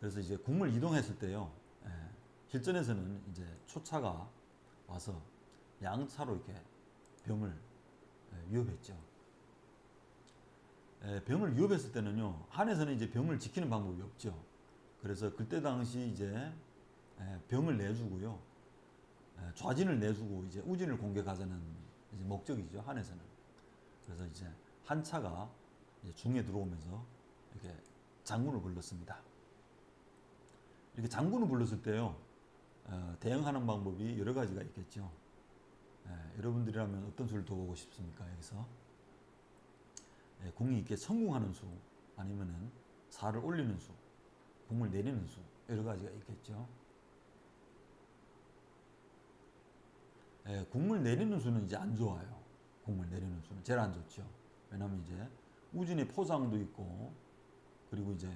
그래서 이제 궁을 이동했을 때요. 예, 실전에서는 이제 초차가 와서 양차로 이렇게 병을 위협했죠. 병을 위협했을 때는요, 한에서는 이제 병을 지키는 방법이 없죠. 그래서 그때 당시 이제 병을 내주고요, 좌진을 내주고 이제 우진을 공격하자는 이제 목적이죠, 한에서는. 그래서 이제 한차가 이제 중에 들어오면서 이렇게 장군을 불렀습니다. 이렇게 장군을 불렀을 때요, 대응하는 방법이 여러 가지가 있겠죠. 여러분들이라면 어떤 수를 더 보고 싶습니까? 여기서 궁이 이렇게 성궁하는 수, 아니면은 살을 올리는 수, 궁을 내리는 수, 여러 가지가 있겠죠. 궁을 내리는 수는 이제 안 좋아요. 궁을 내리는 수는 제일 안 좋죠. 왜냐면 이제 우진의 포장도 있고, 그리고 이제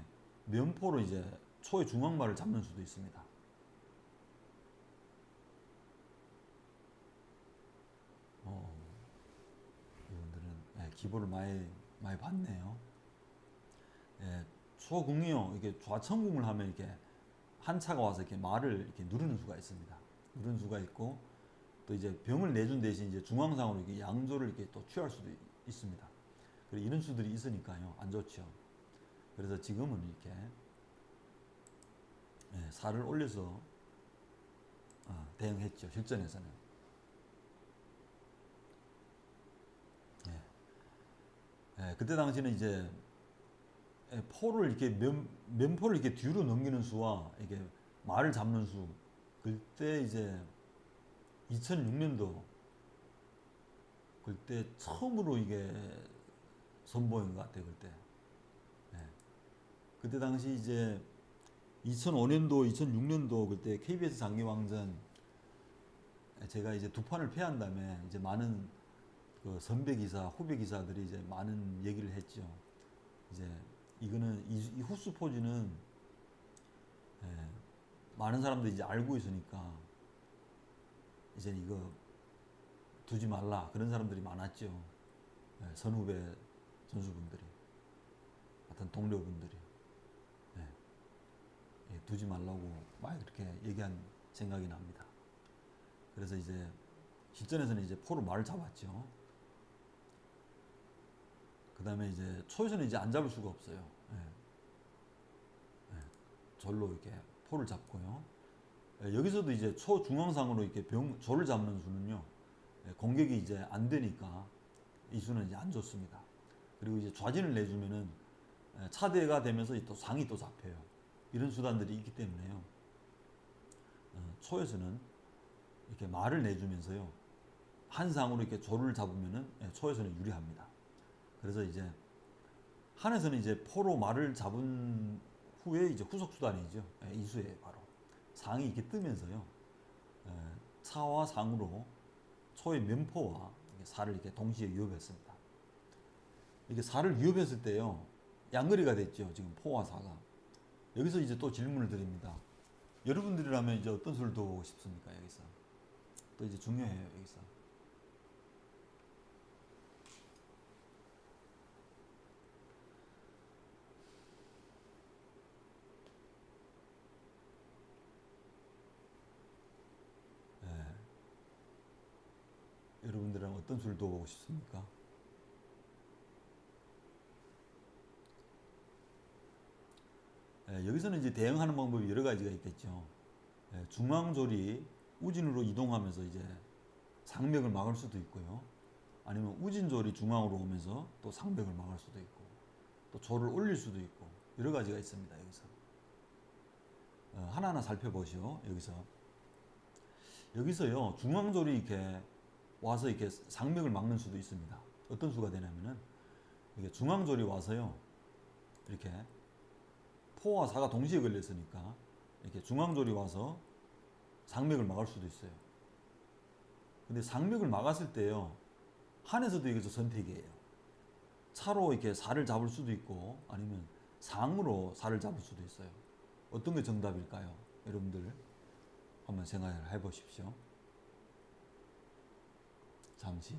면포로 이제 초의 중앙말을 잡는 수도 있습니다. 이분들은 기보를 많이 봤네요. 초궁이요, 이게 좌천궁을 하면 이렇게 한차가 와서 이렇게 말을 이렇게 누르는 수가 있습니다. 누르는 수가 있고, 또 이제 병을 내준 대신 이제 중앙상으로 이렇게 양조를 이렇게 또 취할 수도 있습니다. 그리고 이런 수들이 있으니까요, 안 좋죠. 그래서 지금은 이렇게 살을 올려서 대응했죠, 실전에서는. 그때 당시는 이제 포를 이렇게 면포를 이렇게 뒤로 넘기는 수와 이게 말을 잡는 수, 그때 이제 2006년도 그때 처음으로 이게 선보인 것 같아요. 그때 당시 이제 2005년도, 2006년도 그때 KBS 장기왕전 제가 이제 두 판을 패한 다음에 이제 많은 그 선배 기사, 후배 기사들이 이제 많은 얘기를 했죠. 이제 이거는 이 후스 포즈는 많은 사람들이 이제 알고 있으니까 이제 이거 두지 말라, 그런 사람들이 많았죠. 선후배 선수분들이, 어떤 동료분들이 두지 말라고 막 그렇게 얘기한 생각이 납니다. 그래서 이제 실전에서는 이제 포로 말을 잡았죠. 그 다음에 이제 초에서는 이제 안 잡을 수가 없어요. 절로 이렇게 포를 잡고요. 여기서도 이제 초중앙상으로 이렇게 조를 잡는 수는요, 공격이 이제 안 되니까 이 수는 이제 안 좋습니다. 그리고 이제 좌진을 내주면은 차대가 되면서 또 상이 또 잡혀요. 이런 수단들이 있기 때문에요. 초에서는 이렇게 말을 내주면서요, 한 상으로 이렇게 조를 잡으면은 초에서는 유리합니다. 그래서 이제 한에서는 이제 포로 말을 잡은 후에 이제 후속 수단이죠. 이수에 바로 상이 이렇게 뜨면서요, 차와 상으로 초의 면포와 살을 이렇게 동시에 위협했습니다. 이게 살을 위협했을 때요, 양거리가 됐죠. 지금 포와 사가. 여기서 이제 또 질문을 드립니다. 여러분들이라면 이제 어떤 수를 더 보고 싶습니까? 여기서 또 이제 중요해요. 여기서 여러분들은 어떤 수를 더 보고 싶습니까? 여기서는 이제 대응하는 방법이 여러 가지가 있겠죠. 중앙졸이 우진으로 이동하면서 이제 상맥을 막을 수도 있고요. 아니면 우진졸이 중앙으로 오면서 또 상맥을 막을 수도 있고, 또 조를 올릴 수도 있고, 여러 가지가 있습니다. 여기서 하나하나 살펴보시오. 여기서요, 중앙졸이 이렇게 와서 이렇게 상맥을 막는 수도 있습니다. 어떤 수가 되냐면은 이게 중앙졸이 와서요, 이렇게 포와 사가 동시에 걸렸으니까 이렇게 중앙졸이 와서 상맥을 막을 수도 있어요. 근데 상맥을 막았을 때요, 한에서도 여기서 선택이에요. 차로 이렇게 살을 잡을 수도 있고, 아니면 상으로 살을 잡을 수도 있어요. 어떤 게 정답일까요? 여러분들 한번 생각을 해보십시오. 잠시.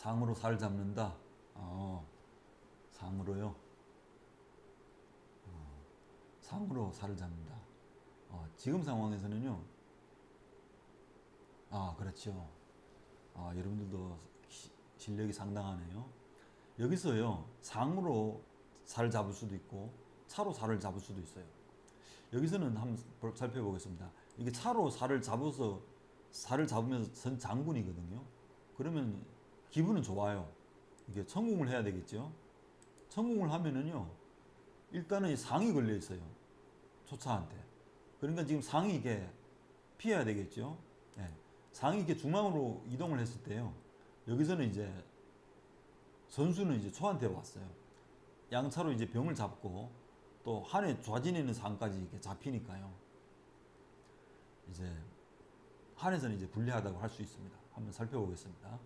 상으로 살을 잡는다. 상으로요. 상으로 살을 잡는다. 지금 상황에서는요. 그렇죠. 여러분들도 실력이 상당하네요. 여기서요. 상으로 살을 잡을 수도 있고 차로 살을 잡을 수도 있어요. 여기서는 한번 살펴보겠습니다. 이게 차로 살을 잡으면서 선 장군이거든요. 그러면 기분은 좋아요. 이게 성공을 해야 되겠죠. 성공을 하면은요. 일단은 상이 걸려 있어요. 초차한테. 그러니까 지금 상이 이게 피해야 되겠죠. 예. 상이 이렇게 중앙으로 이동을 했을 때요. 여기서는 이제 선수는 이제 초한테 왔어요. 양차로 이제 병을 잡고 또 한에 좌진에 있는 상까지 이렇게 잡히니까요. 이제 한에서는 이제 불리하다고 할 수 있습니다. 한번 살펴보겠습니다.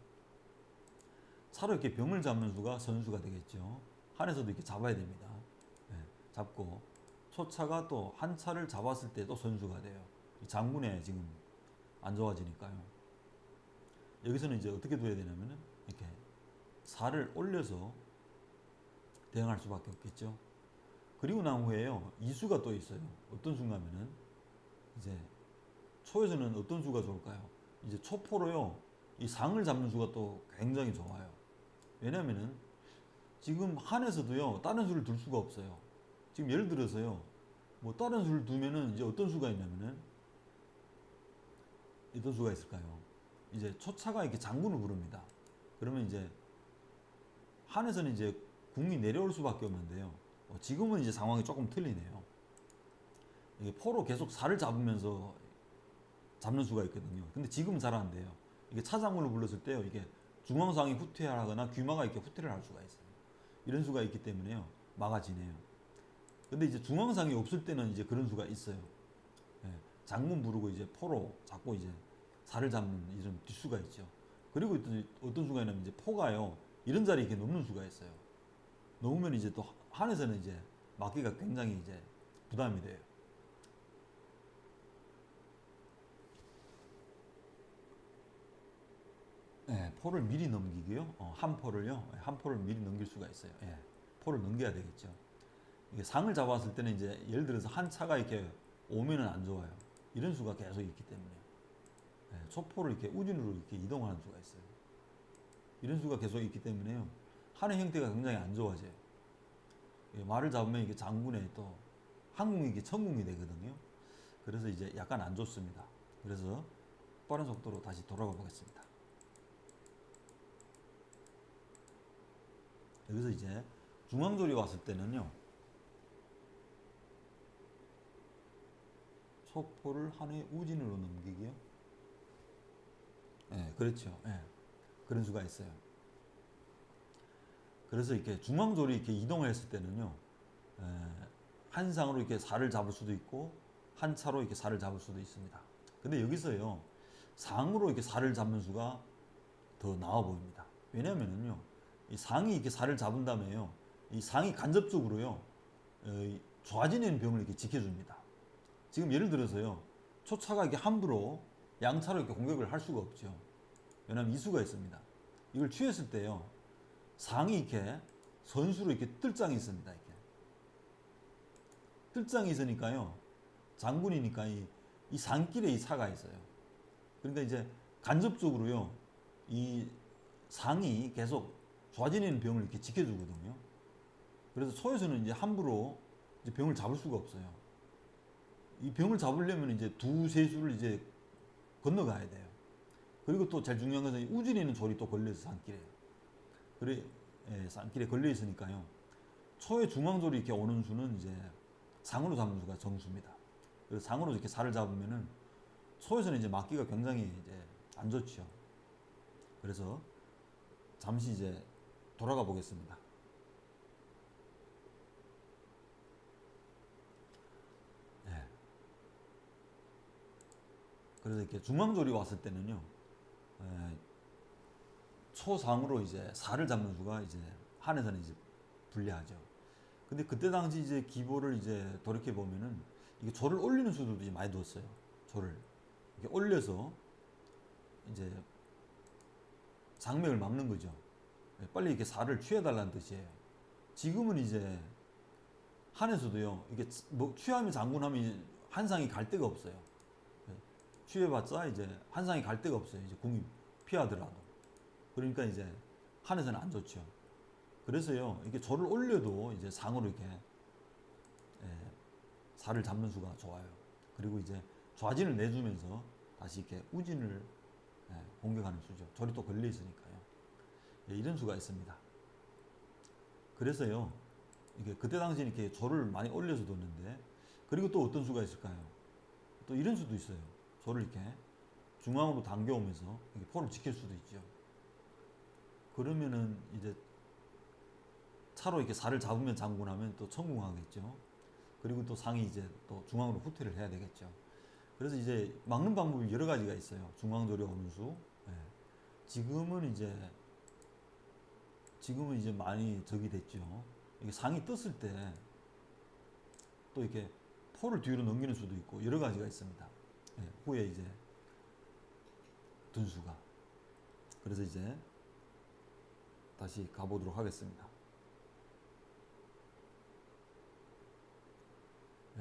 차로 이렇게 병을 잡는 수가 선수가 되겠죠. 한에서도 이렇게 잡아야 됩니다. 네, 잡고 초차가 또 한 차를 잡았을 때도 선수가 돼요. 장군에 지금 안 좋아지니까요. 여기서는 이제 어떻게 둬야 되냐면은 이렇게 살을 올려서 대응할 수밖에 없겠죠. 그리고 난 후에요. 이수가 또 있어요. 어떤 수가면은 이제 초에서는 어떤 수가 좋을까요? 이제 초포로요. 이 상을 잡는 수가 또 굉장히 좋아요. 왜냐면은 지금 한에서도요. 다른 수를 둘 수가 없어요. 지금 예를 들어서요. 뭐 다른 수를 두면은 이제 어떤 수가 있냐면은 어떤 수가 있을까요? 이제 초차가 이렇게 장군을 부릅니다. 그러면 이제 한에서는 이제 궁이 내려올 수밖에 없는데요. 지금은 이제 상황이 조금 틀리네요. 이게 포로 계속 살을 잡으면서 잡는 수가 있거든요. 근데 지금은 잘 안 돼요. 이게 차장군을 불렀을 때요. 이게 중앙상이 후퇴하거나 귀마가 이렇게 후퇴를 할 수가 있어요. 이런 수가 있기 때문에요. 막아지네요. 근데 이제 중앙상이 없을 때는 이제 그런 수가 있어요. 예, 장군 부르고 이제 포로 잡고 이제 살을 잡는 이런 뒷수가 있죠. 그리고 또 어떤 수가 있냐면 이제 포가요. 이런 자리에 이렇게 놓는 수가 있어요. 놓으면 이제 또 한에서는 이제 막기가 굉장히 이제 부담이 돼요. 예, 포를 미리 넘기고요. 한 포를요. 한 포를 미리 넘길 수가 있어요. 예, 포를 넘겨야 되겠죠. 이게 상을 잡았을 때는 이제 예를 들어서 한 차가 이렇게 오면은 안 좋아요. 이런 수가 계속 있기 때문에 예, 초포를 이렇게 우진으로 이렇게 이동하는 수가 있어요. 이런 수가 계속 있기 때문에요. 한의 형태가 굉장히 안 좋아져요. 예, 말을 잡으면 이게 장군에 또 한궁이 이게 천궁이 되거든요. 그래서 이제 약간 안 좋습니다. 그래서 빠른 속도로 다시 돌아가 보겠습니다. 여기서 이제 중앙조리 왔을 때는요. 초포를 한의 우진으로 넘기기요. 예, 그렇죠. 예, 그런 수가 있어요. 그래서 이렇게 중앙조리 이렇게 이동을 했을 때는요. 한 상으로 이렇게 살을 잡을 수도 있고 한 차로 이렇게 살을 잡을 수도 있습니다. 근데 여기서요. 상으로 이렇게 살을 잡는 수가 더 나아 보입니다. 왜냐면은요. 이 상이 이렇게 살을 잡은 다음에요. 이 상이 간접적으로요. 좌진의 병을 이렇게 지켜줍니다. 지금 예를 들어서요. 초차가 이렇게 함부로 양차로 이렇게 공격을 할 수가 없죠. 왜냐하면 이수가 있습니다. 이걸 취했을 때요. 상이 이렇게 선수로 이렇게 뜰장이 있습니다. 이렇게 뜰장이 있으니까요. 장군이니까 이 상길에 이 사가 있어요. 그러니까 이제 간접적으로요. 이 상이 계속 좌진에 있는 병을 이렇게 지켜주거든요. 그래서 초에서는 이제 함부로 이제 병을 잡을 수가 없어요. 이 병을 잡으려면 이제 두세 수를 이제 건너가야 돼요. 그리고 또 제일 중요한 것은 우진에 있는 졸이 또 걸려있어, 산길에. 그래, 예, 산길에 걸려있으니까요. 초의 중앙졸이 이렇게 오는 수는 이제 상으로 잡는 수가 정수입니다. 그래서 상으로 이렇게 살을 잡으면은 초에서는 이제 막기가 굉장히 이제 안 좋죠. 그래서 잠시 이제 돌아가 보겠습니다. 네. 그래서 이렇게 중앙졸이 왔을 때는요, 초상으로 이제 살을 잡는 수가 이제 한에서는 이제 불리하죠. 근데 그때 당시 이제 기보를 이제 돌이켜 보면은 이게 조를 올리는 수들도 이제 많이 두었어요. 조를 이렇게 올려서 이제 장맥을 막는 거죠. 빨리 이렇게 살을 취해달라는 뜻이에요. 지금은 이제 한에서도요, 이게 뭐 취하면 장군하면 한상이 갈 데가 없어요. 취해봤자 이제 한상이 갈 데가 없어요. 이제 궁이 피하더라도. 그러니까 이제 한에서는 안 좋죠. 그래서요, 이렇게 조를 올려도 이제 상으로 이렇게 살을 잡는 수가 좋아요. 그리고 이제 좌진을 내주면서 다시 이렇게 우진을 공격하는 수죠. 조리 또 걸려 있으니까요. 이런 수가 있습니다. 그래서요, 이게 그때 당시에 이렇게 조를 많이 올려서 뒀는데, 그리고 또 어떤 수가 있을까요? 또 이런 수도 있어요. 조를 이렇게 중앙으로 당겨오면서 이렇게 포를 지킬 수도 있죠. 그러면은 이제 차로 이렇게 살을 잡으면 장군하면 또 천궁하겠죠. 그리고 또 상이 이제 또 중앙으로 후퇴를 해야 되겠죠. 그래서 이제 막는 방법이 여러 가지가 있어요. 중앙조리 오는 수. 지금은 이제 많이 적이 됐죠. 이게 상이 떴을 때 또 이렇게 포를 뒤로 넘기는 수도 있고 여러 가지가 있습니다. 후에 이제 둔수가. 그래서 이제 다시 가보도록 하겠습니다.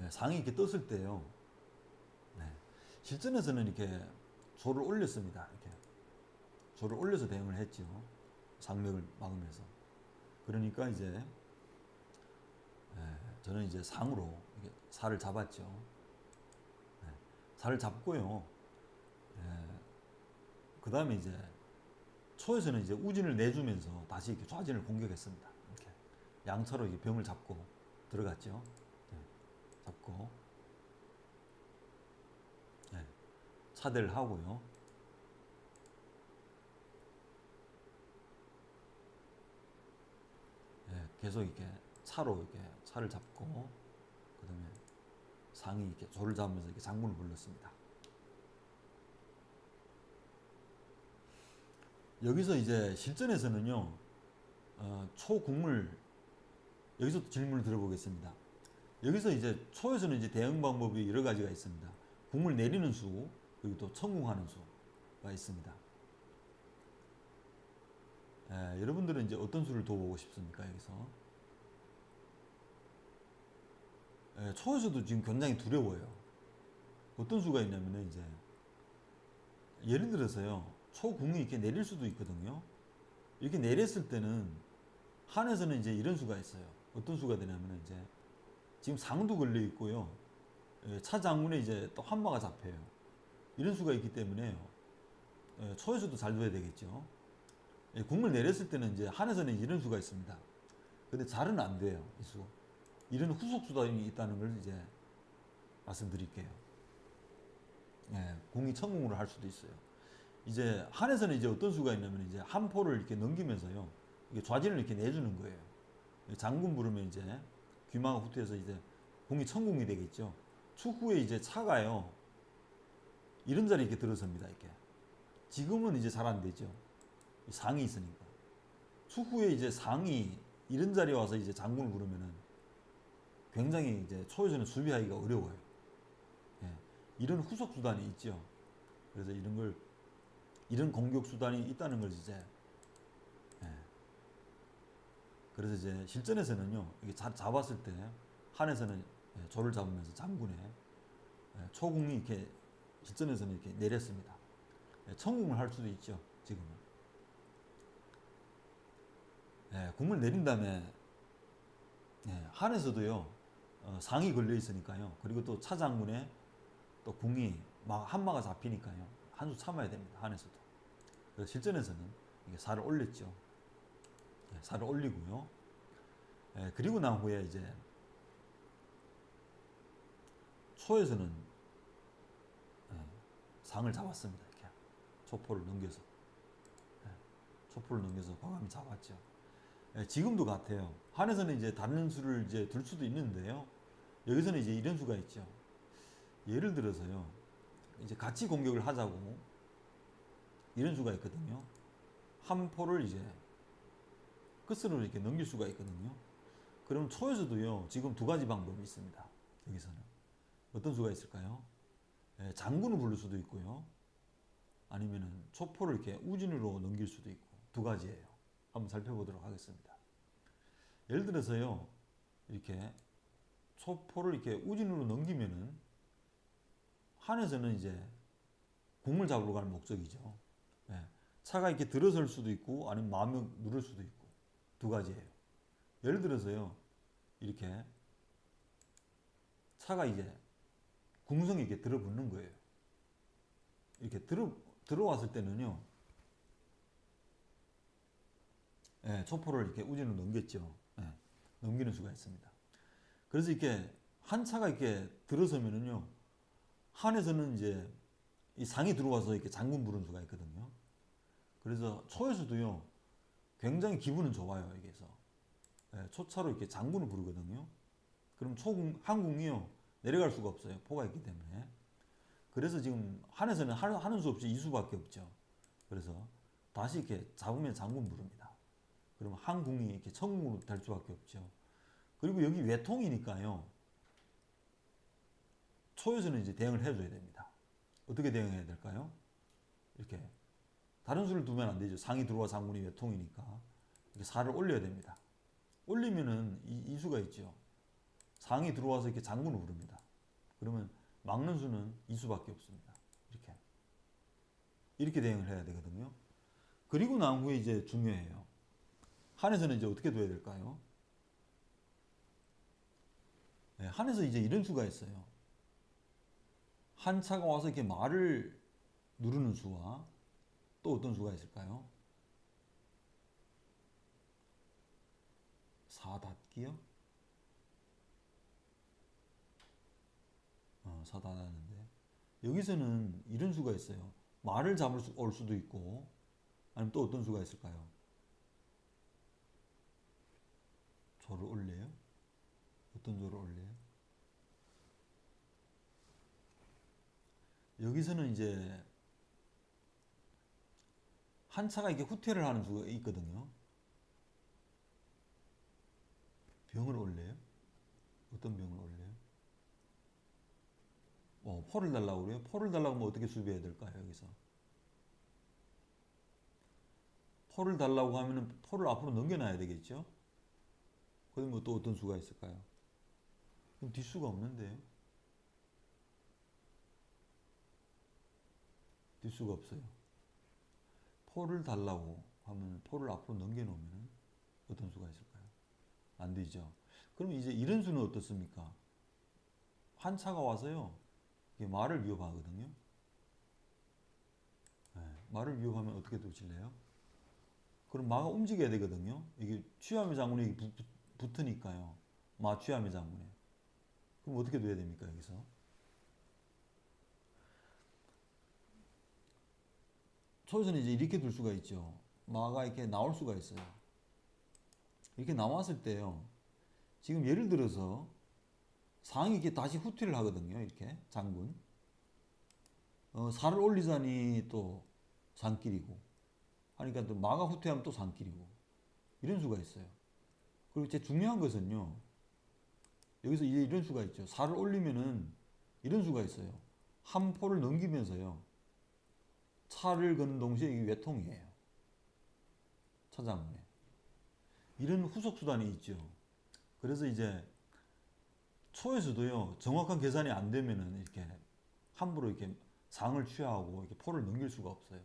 상이 이렇게 떴을 때요. 실전에서는 이렇게 조를 올렸습니다. 이렇게 조를 올려서 대응을 했죠. 상맥을 막으면서. 그러니까 이제 저는 이제 상으로 이렇게 살을 잡았죠. 살을 잡고요. 그 다음에 이제 초에서는 이제 우진을 내주면서 다시 이렇게 좌진을 공격했습니다. 이렇게 양차로 이렇게 병을 잡고 들어갔죠. 잡고 차대를 하고요. 계속 이렇게 차로 이렇게 차를 잡고 그다음에 상이 이렇게 조를 잡으면서 이렇게 장군을 불렀습니다. 여기서 이제 실전에서는요, 초궁을 여기서 질문을 들어보겠습니다. 여기서 이제 초에서는 이제 대응 방법이 여러 가지가 있습니다. 궁을 내리는 수, 그리고 또 천궁하는 수가 있습니다. 여러분들은 이제 어떤 수를 더 보고 싶습니까? 여기서 초에서도 지금 굉장히 두려워요. 어떤 수가 있냐면은 이제 예를 들어서요, 초궁이 이렇게 내릴 수도 있거든요. 이렇게 내렸을 때는 한에서는 이제 이런 수가 있어요. 어떤 수가 되냐면은 이제 지금 상도 걸려 있고요. 차 장군에 이제 또 한마가 잡혀요. 이런 수가 있기 때문에요. 초에서도 잘 둬야 되겠죠. 궁을 내렸을 때는 이제 한에서는 이런 수가 있습니다. 근데 잘은 안 돼요. 이 수. 이런 후속 수단이 있다는 걸 이제 말씀드릴게요. 궁이 천궁으로 할 수도 있어요. 이제 한에서는 이제 어떤 수가 있냐면 이제 한 포를 이렇게 넘기면서요. 이게 좌진을 이렇게 내주는 거예요. 장군 부르면 이제 귀마가 후퇴해서 이제 궁이 천궁이 되겠죠. 추후에 이제 차가요. 이런 자리에 이렇게 들어섭니다. 이렇게. 지금은 이제 잘 안 되죠. 상이 있으니까. 추후에 이제 상이 이런 자리에 와서 이제 장군을 부르면은 굉장히 이제 초에서는 수비하기가 어려워요. 이런 후속 수단이 있죠. 그래서 이런 공격 수단이 있다는 걸 이제 그래서 이제 실전에서는요, 이게 잡았을 때 한에서는 조를 잡으면서 장군의 초궁이 이렇게 실전에서는 이렇게 내렸습니다. 천궁을 할 수도 있죠. 지금은 궁을 내린 다음에 한에서도요, 상이 걸려 있으니까요. 그리고 또 차장군에 또 궁이 막 한마가 잡히니까요. 한 수 참아야 됩니다. 한에서도. 그래서 실전에서는 이게 살을 올렸죠. 살을 올리고요. 그리고 난 후에 이제 초에서는 상을 잡았습니다. 이렇게 초포를 넘겨서 과감히 잡았죠. 지금도 같아요. 한에서는 이제 다른 수를 이제 둘 수도 있는데요. 여기서는 이제 이런 수가 있죠. 예를 들어서요, 이제 같이 공격을 하자고 이런 수가 있거든요. 한 포를 이제 끝으로 이렇게 넘길 수가 있거든요. 그럼 초에서도요, 지금 두 가지 방법이 있습니다. 여기서는 어떤 수가 있을까요? 장군을 부를 수도 있고요. 아니면은 초포를 이렇게 우진으로 넘길 수도 있고 두 가지예요. 한번 살펴보도록 하겠습니다. 예를 들어서요, 이렇게 초포를 이렇게 우진으로 넘기면은 한에서는 이제 공을 잡으러 가는 목적이죠. 예. 차가 이렇게 들어설 수도 있고 아니면 마음을 누를 수도 있고 두 가지예요. 예를 들어서요, 이렇게 차가 이제 궁성에 이렇게 들어붙는 거예요. 이렇게 들어왔을 때는요, 예, 초포를 이렇게 우진으로 넘겼죠. 예, 넘기는 수가 있습니다. 그래서 이렇게 한 차가 이렇게 들어서면은요, 한에서는 이제 이 상이 들어와서 이렇게 장군 부르는 수가 있거든요. 그래서 초에서도요, 굉장히 기분은 좋아요, 여기서. 예, 초차로 이렇게 장군을 부르거든요. 그럼 한궁이요, 내려갈 수가 없어요. 포가 있기 때문에. 그래서 지금 한에서는 하는 수 없이 이수밖에 없죠. 그래서 다시 이렇게 잡으면 장군 부릅니다. 그러면 한궁이 이렇게 청궁으로 될 수밖에 없죠. 그리고 여기 외통이니까요, 초에서는 이제 대응을 해줘야 됩니다. 어떻게 대응해야 될까요? 이렇게 다른 수를 두면 안 되죠. 상이 들어와 장군이 외통이니까 이렇게 사를 올려야 됩니다. 올리면은 이 수가 있죠. 상이 들어와서 이렇게 장군을 부릅니다. 그러면 막는 수는 이 수밖에 없습니다. 이렇게 대응을 해야 되거든요. 그리고 난 후에 이제 중요해요. 한에서는 이제 어떻게 둬야 될까요? 네, 한에서 이제 이런 수가 있어요. 한 차가 와서 이렇게 말을 누르는 수와 또 어떤 수가 있을까요? 사닫기요? 사닫았는데 여기서는 이런 수가 있어요. 말을 올 수도 있고 아니면 또 어떤 수가 있을까요? 조를 올려요? 어떤 조를 올려요? 여기서는 이제 한 차가 이게 후퇴를 하는 수가 있거든요. 병을 올려요? 어떤 병을 올려요? 포를 달라고 그래요? 포를 달라고 하면 어떻게 수비해야 될까요? 여기서 포를 달라고 하면은 포를 앞으로 넘겨놔야 되겠죠? 그러면 또 어떤 수가 있을까요? 그럼 뒷수가 없는데요? 뒷수가 없어요. 포를 달라고 하면 포를 앞으로 넘겨놓으면 어떤 수가 있을까요? 안 되죠. 그럼 이제 이런 수는 어떻습니까? 한 차가 와서요, 이게 말을 위협하거든요. 네, 말을 위협하면 어떻게 도실래요? 그럼 마가 움직여야 되거든요. 이게 취함의 장군이 붙으니까요. 마 취함의 장군에. 그럼 어떻게 돼야 됩니까, 여기서? 초에서는 이제 이렇게 둘 수가 있죠. 마가 이렇게 나올 수가 있어요. 이렇게 나왔을 때요. 지금 예를 들어서 상이 이렇게 다시 후퇴를 하거든요. 이렇게 장군. 살을 올리자니 또 산길이고 하니까 또 마가 후퇴하면 또 산길이고 이런 수가 있어요. 그리고 제일 중요한 것은요. 여기서 이제 이런 수가 있죠. 살을 올리면은 이런 수가 있어요. 한 포를 넘기면서요. 차를 거는 동시에 이게 외통이에요. 차장군에. 이런 후속 수단이 있죠. 그래서 이제 초에서도요. 정확한 계산이 안 되면은 이렇게 함부로 이렇게 상을 취하고 이렇게 포를 넘길 수가 없어요.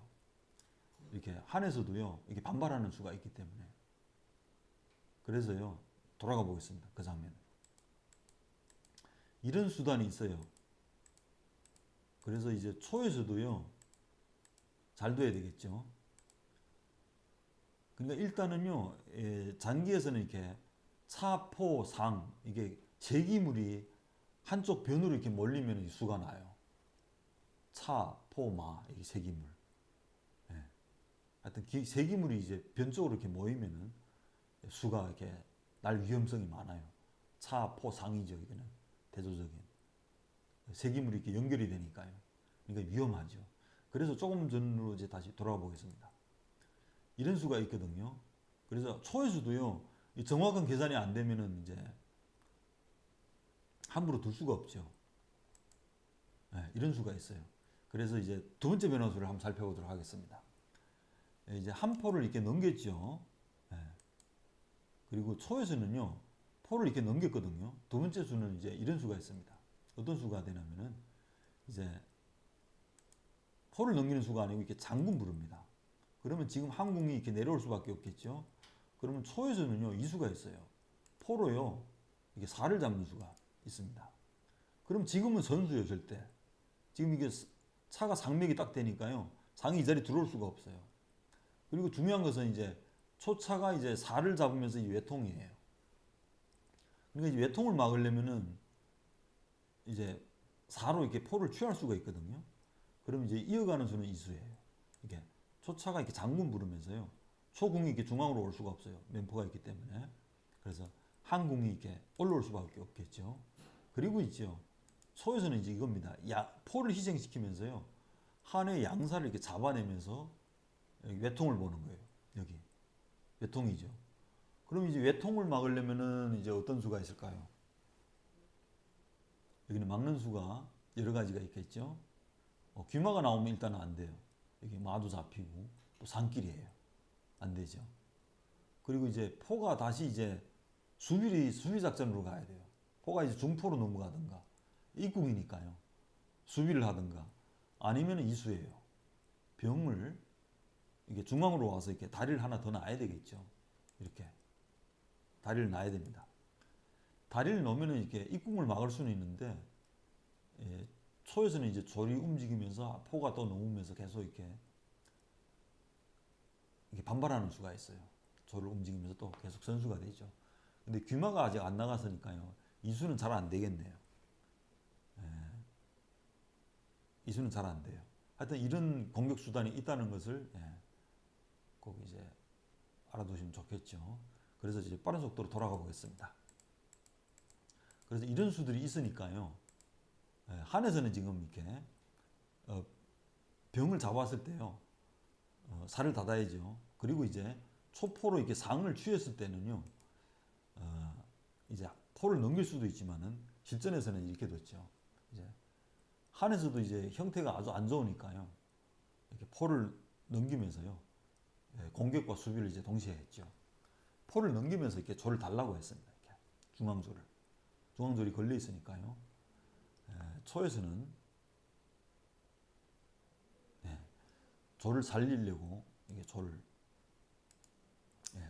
이렇게 한에서도요. 이렇게 반발하는 수가 있기 때문에. 그래서요. 돌아가 보겠습니다. 그 장면. 이런 수단이 있어요. 그래서 이제 초에서도요. 잘 돼야 되겠죠. 그러니까 일단은요. 잔기에서는 이렇게 차, 포, 상 이게 세기물이 한쪽 변으로 이렇게 몰리면 수가 나요. 차, 포, 마 이게 세기물. 예. 하여튼 세기물이 이제 변 쪽으로 이렇게 모이면은 수가 이렇게 날 위험성이 많아요. 차, 포, 상이죠. 이거는 대조적인 세기물이 이렇게 연결이 되니까요. 그러니까 위험하죠. 그래서 조금 전으로 이제 다시 돌아가 보겠습니다. 이런 수가 있거든요. 그래서 초에서도요. 정확한 계산이 안 되면은 이제 함부로 둘 수가 없죠. 네, 이런 수가 있어요. 그래서 이제 두 번째 변화수를 한번 살펴보도록 하겠습니다. 네, 이제 한 포를 이렇게 넘겼죠. 그리고 초에서는요, 포를 이렇게 넘겼거든요. 두 번째 수는 이제 이런 수가 있습니다. 어떤 수가 되냐면은 이제 포를 넘기는 수가 아니고 이렇게 장군 부릅니다. 그러면 지금 항공이 이렇게 내려올 수밖에 없겠죠. 그러면 초에서는요, 이 수가 있어요. 포로요, 이게 살을 잡는 수가 있습니다. 그럼 지금은 선수예요, 절대. 지금 이게 차가 상맥이 딱 되니까요, 상이 이 자리에 들어올 수가 없어요. 그리고 중요한 것은 이제 초차가 이제 살을 잡으면서 이 외통이에요. 그러니까 이 외통을 막으려면은 이제 사로 이렇게 포를 취할 수가 있거든요. 그럼 이제 이어가는 수는 이수예요. 이게 초차가 이렇게 장군 부르면서요. 초궁이 이렇게 중앙으로 올 수가 없어요. 면포가 있기 때문에. 그래서 한궁이 이렇게 올라올 수밖에 없겠죠. 그리고 있죠. 소에서는 이제 이겁니다. 포를 희생시키면서요. 한의 양사를 이렇게 잡아내면서 외통을 보는 거예요. 여기 외통이죠. 그럼 이제 외통을 막으려면은 이제 어떤 수가 있을까요? 여기는 막는 수가 여러 가지가 있겠죠. 귀마가 나오면 일단은 안 돼요. 여기 마도 잡히고 또 산길이에요. 안 되죠. 그리고 이제 포가 다시 이제 수비 작전으로 가야 돼요. 포가 이제 중포로 넘어가든가 입국이니까요. 수비를 하든가 아니면 이수예요. 병을 이게 중앙으로 와서 이렇게 다리를 하나 더 놔야 되겠죠. 이렇게 다리를 놔야 됩니다. 다리를 놓으면 이렇게 입국을 막을 수는 있는데 초에서는 이제 조리 움직이면서 포가 또 넘으면서 계속 이렇게 반발하는 수가 있어요. 조를 움직이면서 또 계속 선수가 되죠. 근데 귀마가 아직 안 나갔으니까요. 이수는 잘 안 되겠네요. 이수는 잘 안 돼요. 하여튼 이런 공격 수단이 있다는 것을 꼭 이제 알아두시면 좋겠죠. 그래서 이제 빠른 속도로 돌아가 보겠습니다. 그래서 이런 수들이 있으니까요. 한에서는 지금 이렇게 병을 잡았을 때요. 살을 닫아야죠. 그리고 이제 초포로 이렇게 상을 취했을 때는요. 이제 포를 넘길 수도 있지만은 실전에서는 이렇게 됐죠. 이제 한에서도 이제 형태가 아주 안 좋으니까요. 이렇게 포를 넘기면서요. 공격과 수비를 이제 동시에 했죠. 포를 넘기면서 이렇게 조를 달라고 했습니다. 이렇게 중앙조를. 중앙조리 걸려 있으니까요. 초에서는 조를 살리려고 이게 조를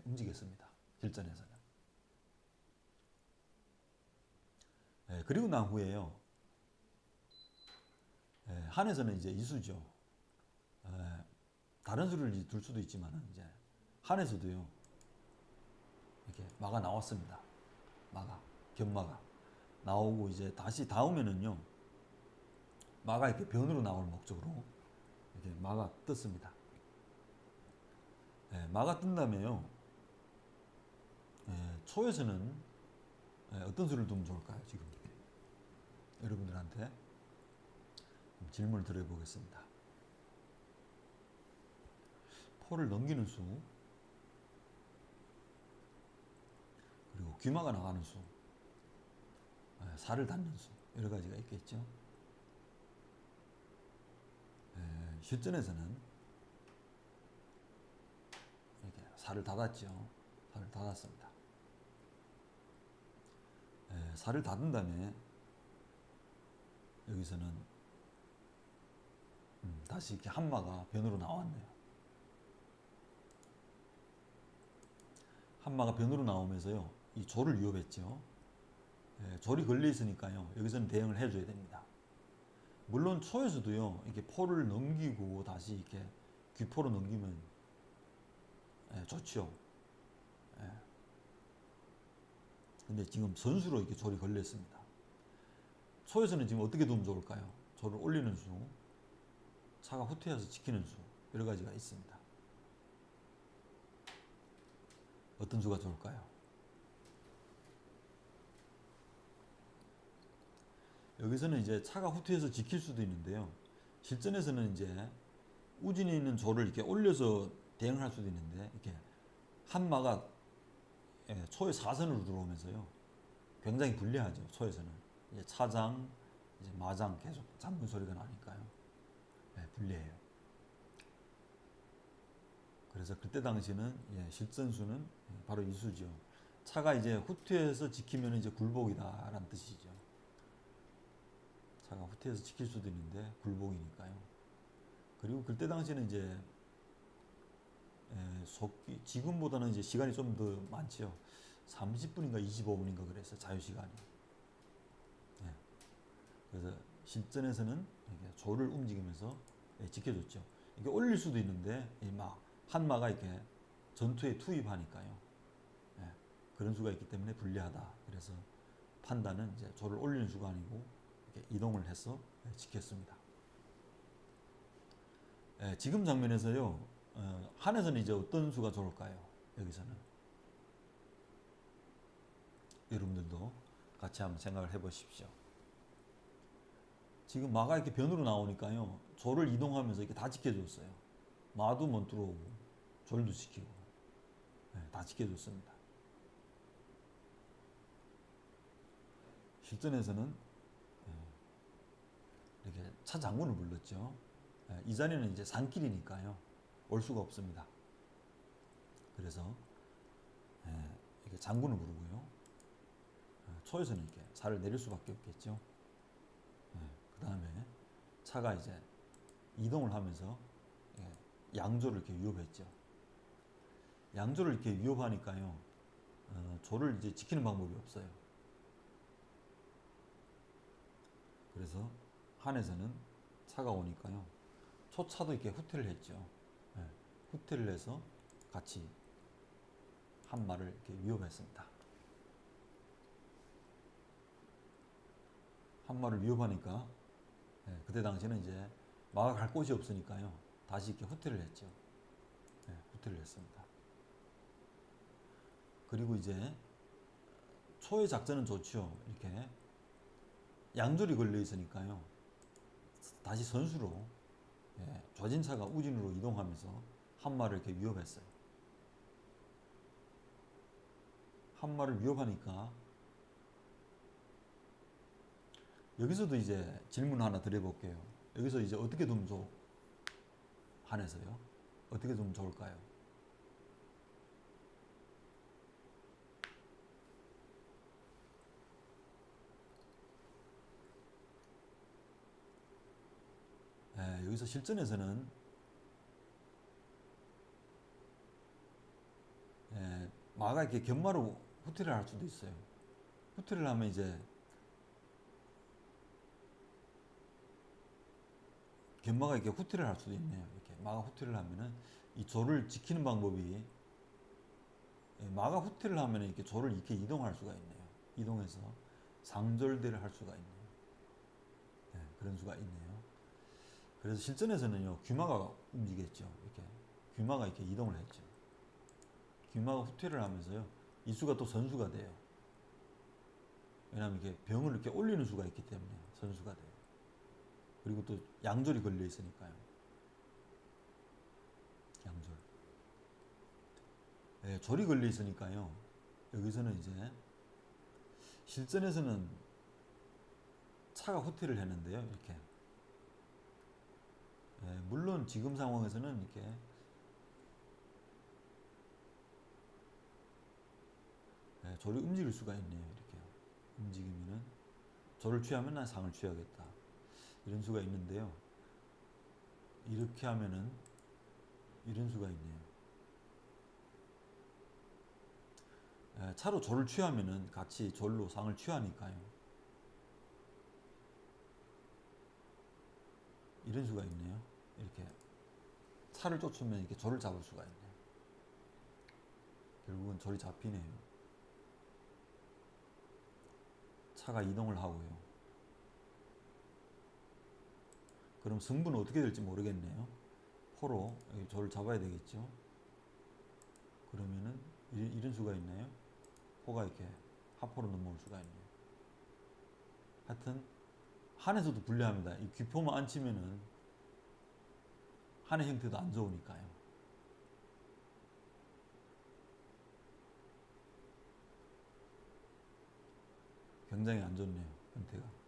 움직였습니다. 실전에서는. 그리고 난 후에요. 한에서는 이제 이수죠. 다른 수를 이제 둘 수도 있지만 이제 한에서도요. 이렇게 마가 나왔습니다. 마가 견마가 나오고 이제 다시 닿으면은요. 마가 이렇게 변으로 나올 목적으로 이렇게 마가 떴습니다. 마가 뜬 다음에요. 초에서는 어떤 수를 두면 좋을까요? 지금 여러분들한테 질문을 드려보겠습니다. 포를 넘기는 수, 그리고 귀마가 나가는 수, 살을 닿는 수, 여러 가지가 있겠죠. 실전에서는 이렇게 살을 닫았죠. 살을 닫았습니다. 살을 닫은 다음에 여기서는 다시 이렇게 한마가 변으로 나왔네요. 한마가 변으로 나오면서요. 이 조를 위협했죠. 조리 걸려 있으니까요. 여기서는 대응을 해줘야 됩니다. 물론 초에서도요. 이렇게 포를 넘기고 다시 이렇게 귀포로 넘기면 좋죠. 근데 지금 선수로 이렇게 조리 걸려 있습니다. 초에서는 지금 어떻게 두면 좋을까요? 조를 올리는 수, 차가 후퇴해서 지키는 수, 여러 가지가 있습니다. 어떤 수가 좋을까요? 여기서는 이제 차가 후퇴해서 지킬 수도 있는데요. 실전에서는 이제 우진이 있는 조를 이렇게 올려서 대응을 할 수도 있는데 이렇게 한마가 초의 사선으로 들어오면서요. 굉장히 불리하죠. 초에서는 이제 차장, 이제 마장 계속 잡는 소리가 나니까요. 불리해요. 그래서 그때 당시는 실전수는 바로 이 수죠. 차가 이제 후퇴해서 지키면 이제 굴복이다라는 뜻이죠. 차가 후퇴해서 지킬 수도 있는데 굴복이니까요. 그리고 그때 당시에는 이제 속기 지금보다는 이제 시간이 좀 더 많지요. 30분인가 25분인가 그래서 자유 시간이. 예. 그래서 실전에서는 이렇게 조를 움직이면서 지켜줬죠. 이게 올릴 수도 있는데 막 한마가 이렇게 전투에 투입하니까요. 예. 그런 수가 있기 때문에 불리하다. 그래서 판단은 이제 조를 올리는 수가 아니고 이렇게 이동을 해서 지켰습니다. 예. 지금 장면에서요. 한에서는 이제 어떤 수가 좋을까요? 여기서는 여러분들도 같이 한번 생각을 해보십시오. 지금 마가 이렇게 변으로 나오니까요. 조를 이동하면서 이렇게 다 지켜줬어요. 마도 못 들어오고 졸도 지키고 다 지켜줬습니다. 실전에서는 이렇게 차 장군을 불렀죠. 이 자리는 이제 산길이니까요. 올 수가 없습니다. 그래서 이렇게 장군을 부르고요. 초에서는 이렇게 살을 내릴 수밖에 없겠죠. 그 다음에 차가 이제 이동을 하면서 양조를 이렇게 위협했죠. 양조를 이렇게 위협하니까요. 조를 이제 지키는 방법이 없어요. 그래서 한에서는 차가 오니까요. 초차도 이렇게 후퇴를 했죠. 후퇴를 해서 같이 한마를 이렇게 위협했습니다. 한마를 위협하니까 그때 당시에는 이제 마가 갈 곳이 없으니까요. 다시 이렇게 후퇴를 했죠. 후퇴를 했습니다. 그리고 이제 초의 작전은 좋죠. 이렇게 양졸이 걸려 있으니까요. 다시 선수로 좌진차가 우진으로 이동하면서 한마를 이렇게 위협했어요. 한마를 위협하니까 여기서도 이제 질문 하나 드려볼게요. 여기서 이제 어떻게 두면 한에서요? 어떻게 두면 좋을까요? 여기서 실전에서는 마가 이렇게 견마로 후퇴를 할 수도 있어요. 후퇴를 하면 이제 견마가 이렇게 후퇴를 할 수도 있네요. 이렇게 마가 후퇴를 하면은 이 조를 지키는 방법이 마가 후퇴를 하면 이렇게 조를 이렇게 이동할 수가 있네요. 이동해서 상졸대를 할 수가 있네요. 그런 수가 있네요. 그래서 실전에서는요, 귀마가 움직였죠. 이렇게 귀마가 이렇게 이동을 했죠. 귀마가 후퇴를 하면서요, 이 수가 또 선수가 돼요. 왜냐하면 이게 병을 이렇게 올리는 수가 있기 때문에 선수가 돼요. 그리고 또 양졸이 걸려 있으니까요. 양졸. 졸이 걸려 있으니까요. 여기서는 이제 실전에서는 차가 후퇴를 했는데요. 이렇게. 물론 지금 상황에서는 이렇게 졸이 움직일 수가 있네요. 이렇게 움직이면은 졸을 취하면 난 상을 취하겠다. 이런 수가 있는데요. 이렇게 하면은 이런 수가 있네요. 차로 졸을 취하면은 같이 졸로 상을 취하니까요. 이런 수가 있네요. 이렇게 차를 쫓으면 이렇게 졸을 잡을 수가 있네요. 결국은 졸이 잡히네요. 차가 이동을 하고요. 그럼 승부는 어떻게 될지 모르겠네요. 포로 졸을 잡아야 되겠죠. 그러면은 이런 수가 있나요? 포가 이렇게 하포로 넘어올 수가 있네요. 하여튼 한에서도 불리합니다. 이 귀포만 안 치면은 한의 형태도 안 좋으니까요. 굉장히 안 좋네요, 형태가.